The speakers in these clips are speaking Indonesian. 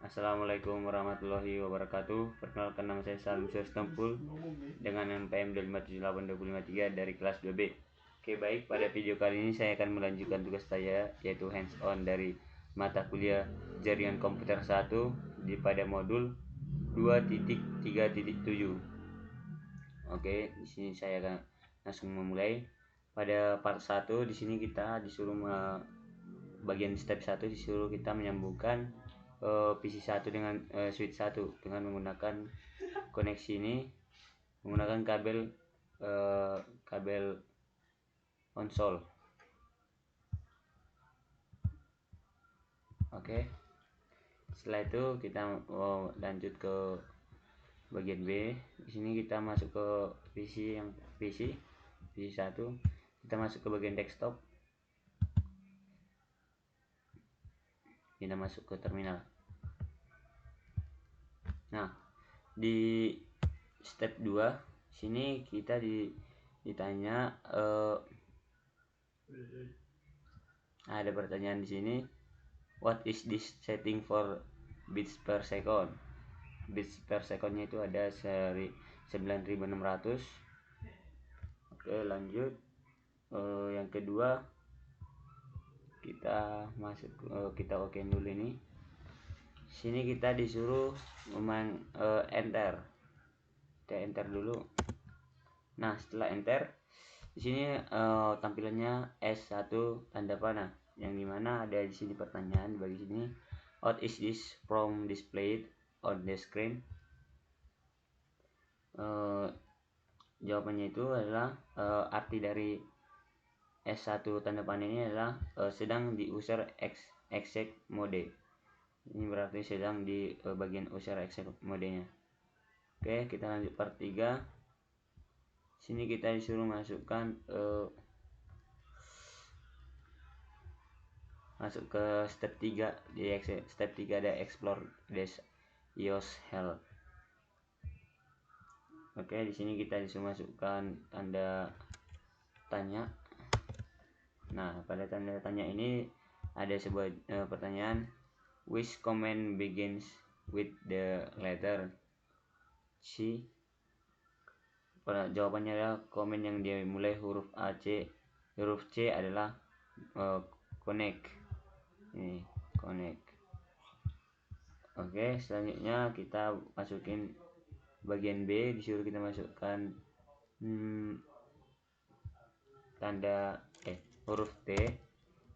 Assalamualaikum warahmatullahi wabarakatuh. Perkenalkan, nama saya Salim Sestempul dengan NPM 2578253 dari kelas 2B. Oke, baik, pada video kali ini saya akan melanjutkan tugas saya, yaitu hands on dari mata kuliah Jaringan Komputer 1 pada modul 2.3.7. Oke, di sini saya akan langsung memulai. Pada part 1 di sini kita disuruh bagian step 1 disuruh kita menyambungkan PC1 dengan switch 1 dengan menggunakan koneksi ini, menggunakan kabel konsol. Oke. Setelah itu kita lanjut ke bagian B. Di sini kita masuk ke PC1. Kita masuk ke bagian desktop. Kita masuk ke terminal. Nah, di step 2 sini kita ditanya ada pertanyaan di sini, what is this setting for bits per second. Bits per secondnya itu ada seri 9600. Oke, lanjut. Yang kedua kita masuk kita okein dulu ini. Sini kita disuruh enter. Kita enter dulu. Nah, setelah enter di sini tampilannya S1 tanda panah, yang dimana ada di sini pertanyaan bagi sini, what is this from displayed on the screen. Jawabannya itu adalah arti dari S1 tanda panah ini adalah sedang di user exec mode. Ini berarti sedang di bagian user exec modenya. Oke, kita lanjut part 3. Sini kita disuruh masukkan masuk ke step 3. Di step 3 ada explore dash iOS help. Oke, di sini kita disuruh masukkan tanda tanya. Nah, pada tanda tanya ini ada sebuah pertanyaan, which command begins with the letter C. Jawabannya adalah komen yang dimulai huruf AC. Huruf C adalah connect. Ini connect. Oke, selanjutnya kita masukin bagian B, disuruh kita masukkan tanda huruf T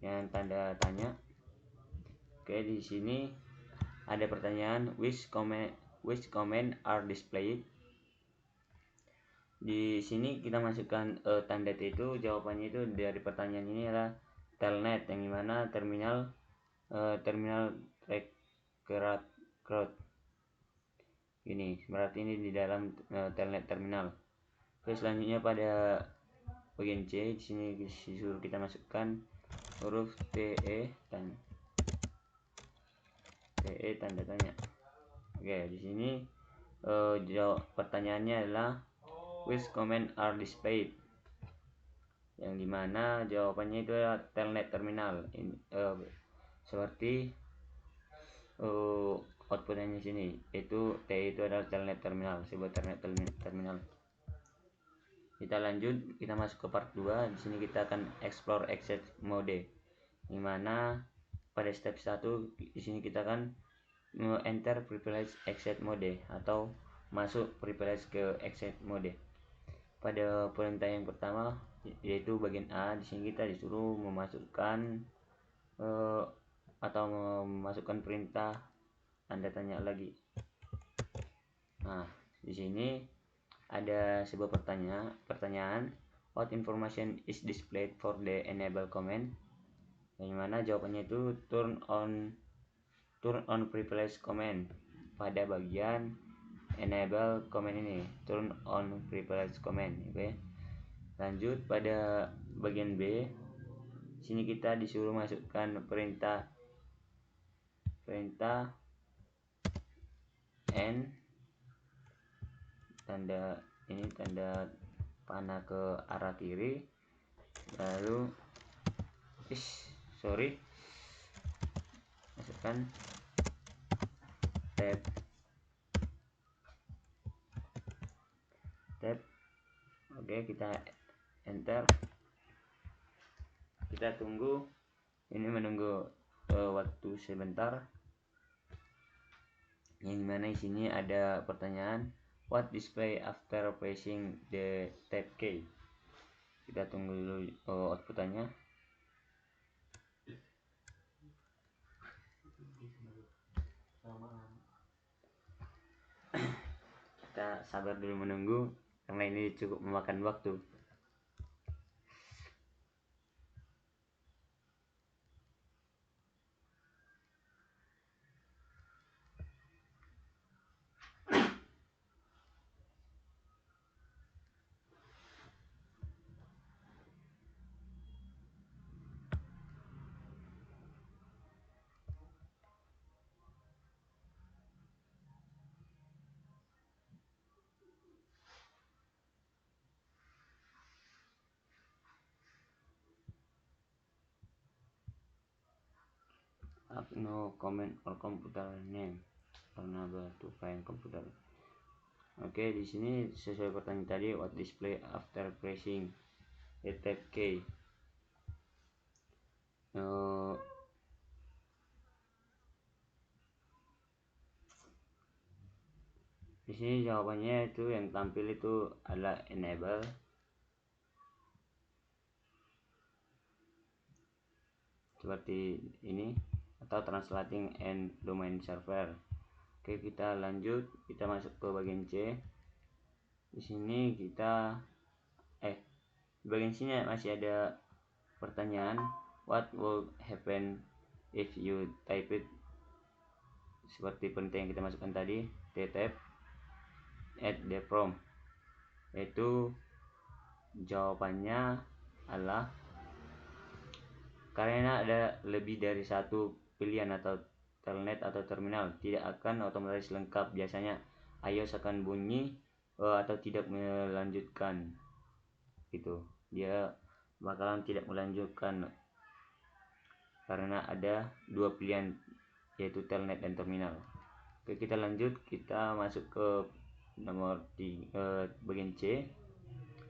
yang tanda tanya. Oke, di sini ada pertanyaan, which comment are displayed. Di sini kita masukkan tanda T itu, jawabannya itu dari pertanyaan ini adalah telnet, yang dimana terminal crowd ini berarti ini di dalam telnet terminal. Oke, selanjutnya pada bagian C, di sini disuruh kita masukkan huruf TE tanda tanya. Oke, di sini pertanyaannya adalah which comment are displayed, yang dimana jawabannya itu adalah telnet terminal. Ini seperti outputnya sini, itu T itu adalah telnet terminal, sebuah telnet terminal. Kita lanjut, kita masuk ke part 2. Di sini kita akan explore exit mode, dimana pada step 1 di sini kita akan enter privilege exit mode atau masuk privilege ke exit mode. Pada perintah yang pertama, yaitu bagian A, di sini kita disuruh memasukkan atau memasukkan perintah tanda tanya lagi. Nah, di sini ada sebuah pertanyaan, what information is displayed for the enable command, yang mana jawabannya itu turn on privilege command. Pada bagian enable command ini, turn on privilege command. Oke. Lanjut pada bagian B, sini kita disuruh masukkan perintah N, tanda panah ke arah kiri, lalu masukkan tab. Oke, kita enter, kita tunggu. Ini menunggu waktu sebentar, yang dimana di sini ada pertanyaan what display after pressing the tab key. Kita tunggu dulu outputannya. Kita sabar dulu menunggu karena ini cukup memakan waktu. Have no comment or computer name unable to find computer. Oke, di sini sesuai pertanyaan tadi, what display after pressing the tab key. Di sini jawabannya itu yang tampil itu adalah enable. Seperti ini, atau translating and domain server. Oke, kita lanjut, kita masuk ke bagian C. Di sini kita di bagian sini masih ada pertanyaan what will happen if you type it, seperti perintah yang kita masukkan tadi, tab at the prompt. Itu jawabannya adalah karena ada lebih dari satu pilihan atau telnet atau terminal tidak akan otomatis lengkap. Biasanya iOS akan bunyi atau tidak melanjutkan gitu. Dia bakalan tidak melanjutkan karena ada dua pilihan, yaitu telnet dan terminal. Oke, kita lanjut, kita masuk ke nomor bagian C.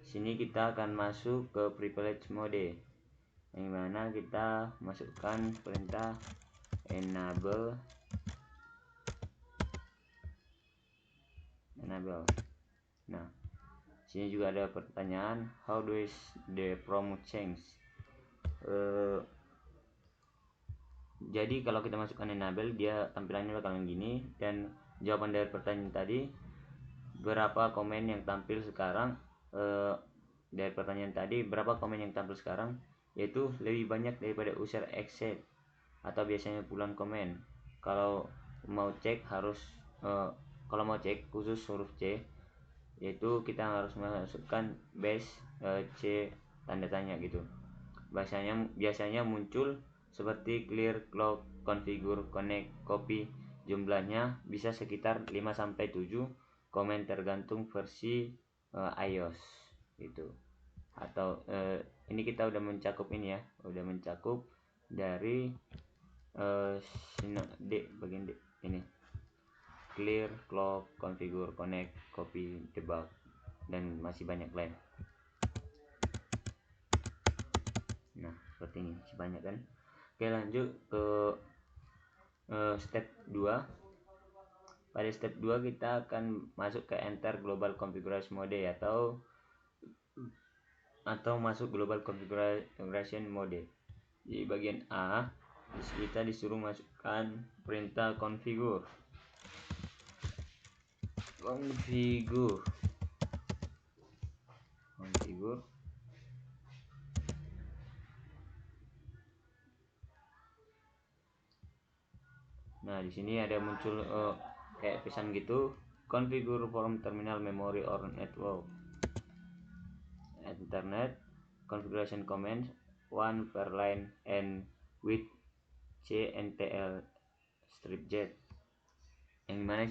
Sini kita akan masuk ke privilege mode, yang mana kita masukkan perintah enable. Nah, sini juga ada pertanyaan how does the prompt change. Jadi kalau kita masukkan enable, dia tampilannya bakalan gini. Dan jawaban dari pertanyaan tadi, berapa komen yang tampil sekarang, dari pertanyaan tadi berapa komen yang tampil sekarang, yaitu lebih banyak daripada user exit atau biasanya puluhan komen. Kalau mau cek harus kalau mau cek khusus huruf C, yaitu kita harus masukkan base C tanda tanya gitu. Biasanya muncul seperti clear, clock, configure, connect, copy. Jumlahnya bisa sekitar 5-7 komen tergantung versi iOS gitu. Atau ini kita udah mencakup ini ya, udah mencakup dari bagian D ini, clear, clock, configure, connect, copy, debug, dan masih banyak lain. Nah, seperti ini masih banyak kan. Oke, lanjut ke step 2. Pada step 2 kita akan masuk ke enter global configuration mode atau masuk global configuration mode. Di bagian A kita disuruh masukkan perintah configure. Nah, di sini ada muncul kayak pesan gitu, configure from terminal memory or network internet configuration commands one per line and with CNTL strip jet. Yang dimana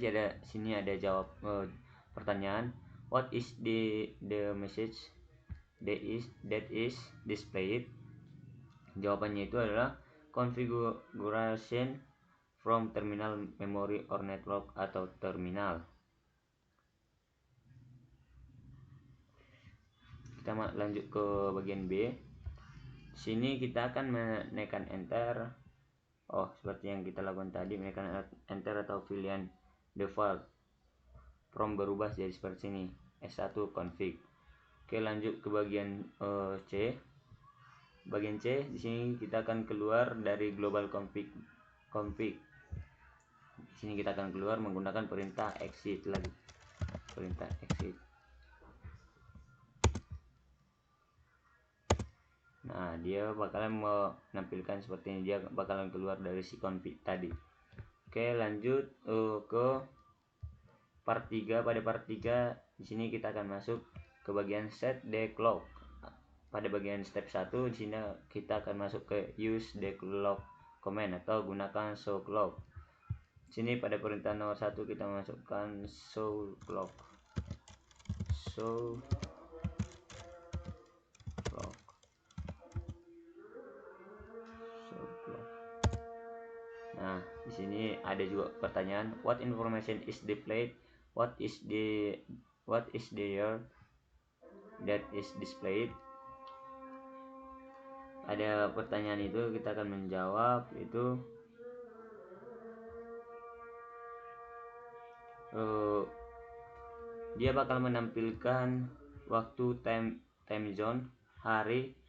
sini ada jawab pertanyaan what is the message that is displayed. Jawabannya itu adalah configuration from terminal, memory, or network atau terminal. Kita lanjut ke bagian B. Sini kita akan menekan enter. Seperti yang kita lakukan tadi, menekan enter atau pilihan default. From berubah jadi seperti ini, S1 config. Oke, lanjut ke bagian C. Bagian C, di sini kita akan keluar dari global config. Di sini kita akan keluar menggunakan perintah exit lagi. Perintah exit. Nah, dia bakalan menampilkan seperti ini, dia bakalan keluar dari si config tadi. Oke, lanjut ke part 3. Pada part 3 di sini kita akan masuk ke bagian set the clock. Pada bagian step 1 di sini kita akan masuk ke use the clock command atau gunakan show clock. Di sini pada perintah nomor 1 kita masukkan show clock. Nah, di sini ada juga pertanyaan, what information is displayed? What is the year that is displayed? Ada pertanyaan itu, kita akan menjawab itu dia bakal menampilkan waktu, time zone, hari,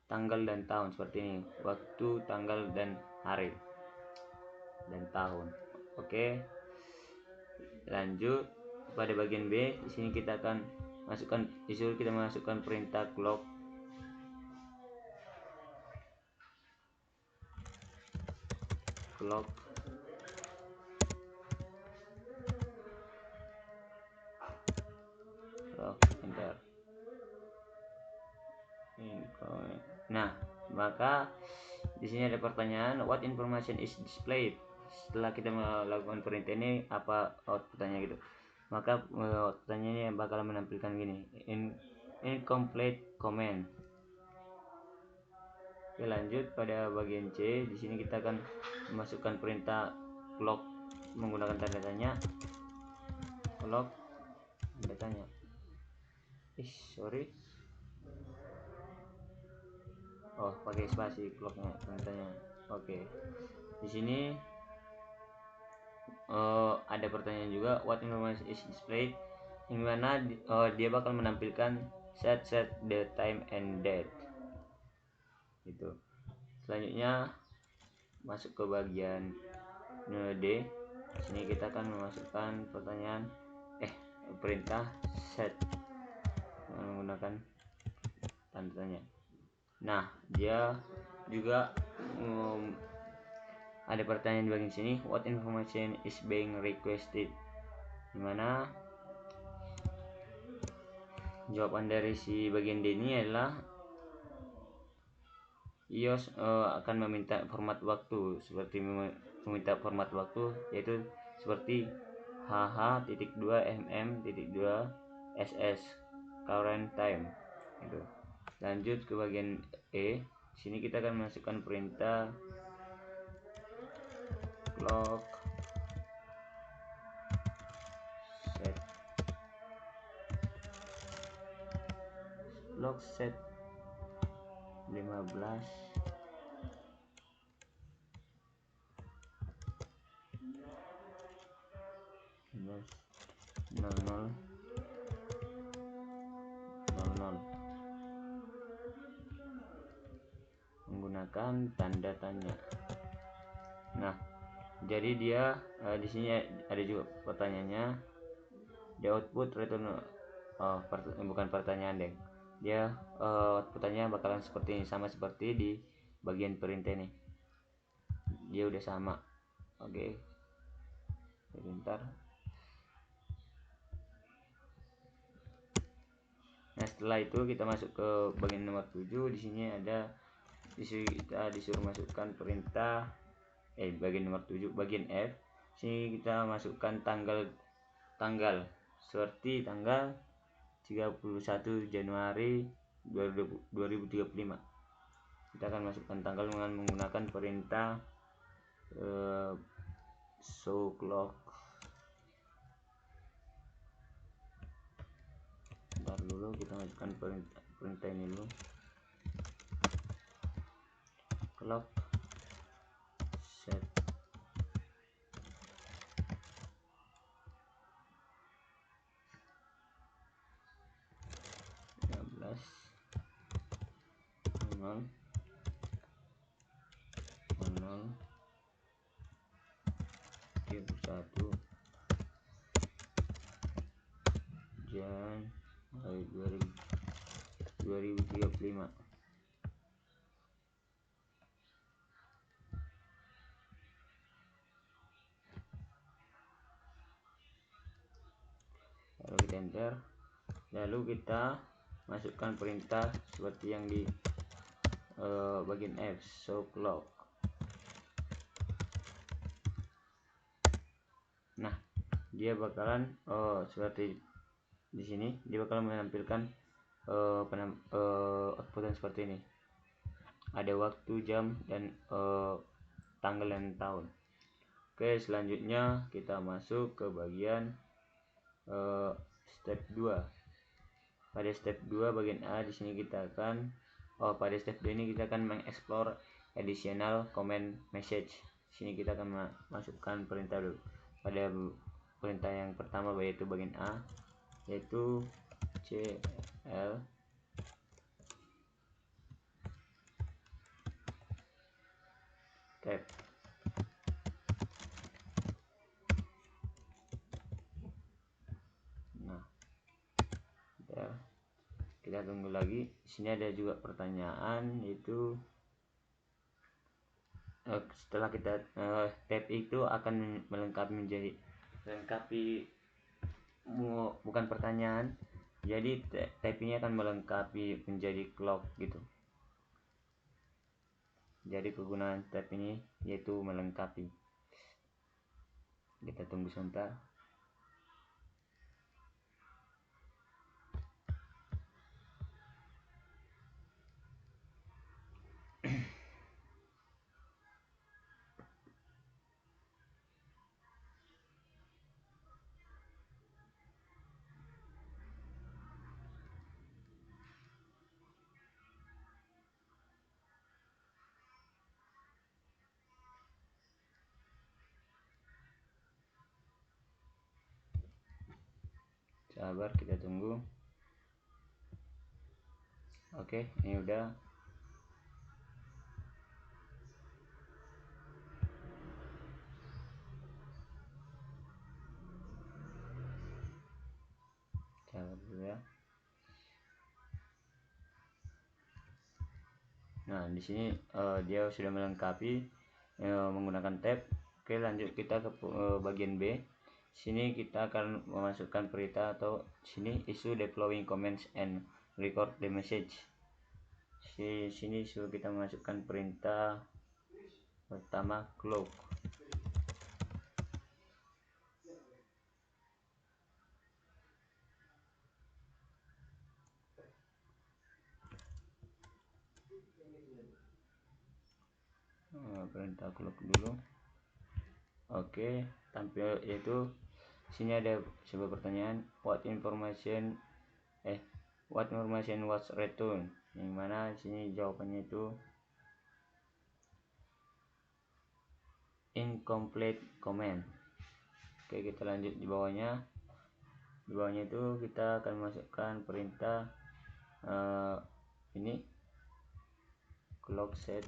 tanggal dan tahun seperti ini. Waktu, tanggal dan hari dan tahun. Oke. Lanjut pada bagian B. Di sini kita akan masukkan perintah clock. Enter. Nah, maka di sini ada pertanyaan, what information is displayed? Setelah kita melakukan perintah ini, apa outputnya gitu? Maka outputnya bakal menampilkan gini, incomplete command. Oke, lanjut pada bagian C. Di sini kita akan memasukkan perintah clock menggunakan tanda tanya. Clock tanda tanya. Pakai spasi clocknya tandanya. Oke. Di sini ada pertanyaan juga, what information is displayed? Yang mana dia bakal menampilkan set the time and date. Gitu. Selanjutnya masuk ke bagian D. Di sini kita akan memasukkan perintah set menggunakan tanda tanya. Nah, dia juga ada pertanyaan di bagian sini, what information is being requested? Dimana jawaban dari si bagian D ini adalah iOS akan meminta format waktu, seperti meminta format waktu yaitu seperti hh.2mm.2ss current time gitu. Lanjut ke bagian E. Sini kita akan masukkan perintah clock set 15 00 menggunakan tanda tanya. Nah, jadi dia di sini ada juga pertanyaannya, the output return bukan pertanyaan deh. Dia outputnya bakalan seperti ini, sama seperti di bagian perintah ini. Dia udah sama. Oke. Sebentar. Nah, setelah itu kita masuk ke bagian nomor 7. Di sini kita disuruh masukkan perintah bagian nomor 7, bagian F. Sini kita masukkan tanggal seperti tanggal 31 Januari 2035. Kita akan masukkan tanggal dengan menggunakan perintah show clock. Bentar dulu, kita masukkan perintah ini dulu. Clock set 15 0 0 31 Januari 2035. Lalu kita enter, lalu kita masukkan perintah seperti yang di bagian F, show clock. Nah, dia bakalan seperti di sini, dia bakalan menampilkan output seperti ini. Ada waktu, jam, dan tanggal dan tahun. Oke, selanjutnya kita masuk ke bagian step 2. Pada step 2 bagian A, di sini kita akan pada step 2 ini kita akan mengeksplor additional comment message. Di sini kita akan masukkan perintah dulu. Pada perintah yang pertama yaitu bagian A, yaitu cl tab. Nah, ya, kita tunggu lagi. Di sini ada juga pertanyaan, yaitu setelah kita tab itu akan melengkapi bukan pertanyaan, jadi tab ini akan melengkapi menjadi clock gitu. Jadi kegunaan tab ini yaitu melengkapi. Kita tunggu sebentar. Sabar, kita tunggu. Oke, ini udah. Sabar dulu ya. Nah, di sini dia sudah melengkapi menggunakan tab. Oke, lanjut kita ke bagian B. Sini kita akan memasukkan perintah atau sini issue the following comments and record the message. Sini suruh kita memasukkan perintah pertama clock. Perintah clock dulu. Oke, tampil yaitu sini ada sebuah pertanyaan, what information was returned, yang mana sini jawabannya itu incomplete comment. Oke, kita lanjut di bawahnya. Di bawahnya itu kita akan masukkan perintah ini clock set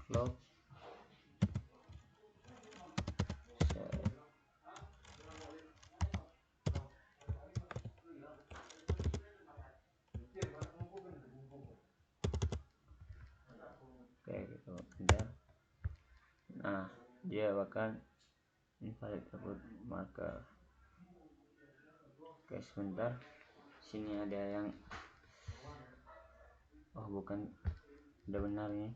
clock set. Oke, gitu bentar. Nah, dia bahkan invalid output marker. Oke, sebentar. Sini ada yang bukan, udah benar ini.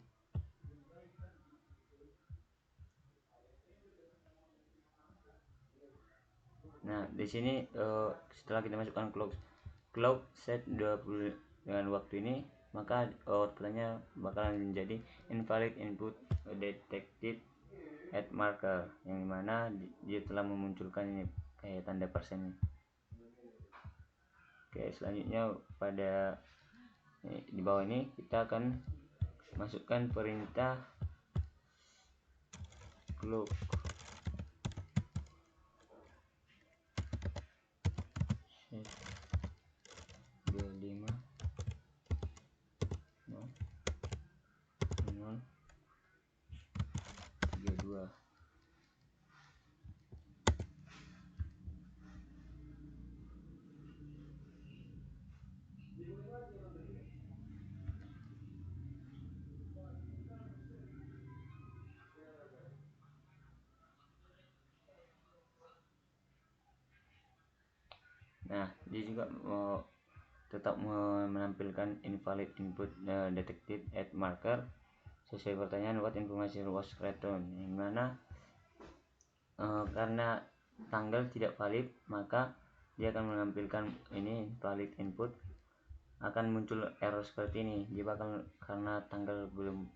Nah, di sini setelah kita masukkan clock set 20 dengan waktu ini, maka outputnya bakalan menjadi invalid input detected add marker, yang dimana dia telah memunculkan ini kayak tanda persen. Oke, selanjutnya pada di bawah ini kita akan masukkan perintah clock set 25 0 0 32. Nah, dia juga tetap menampilkan invalid input detected at marker sesuai pertanyaan what information was written, yang mana karena tanggal tidak valid maka dia akan menampilkan ini valid input, akan muncul error seperti ini. Dia bakal, karena tanggal belum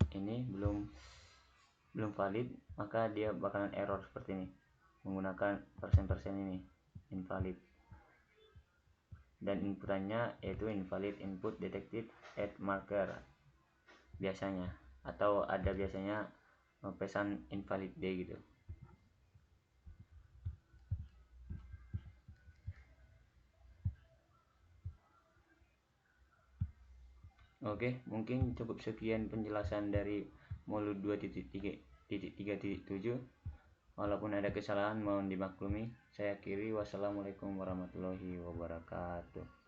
valid, maka dia bakalan error seperti ini menggunakan persen ini invalid, dan inputannya yaitu invalid input detected at marker biasanya, atau ada biasanya pesan invalid day gitu. Oke, mungkin cukup sekian penjelasan dari modul 2.3.7. Walaupun ada kesalahan mohon dimaklumi. Saya akhiri, wassalamualaikum warahmatullahi wabarakatuh.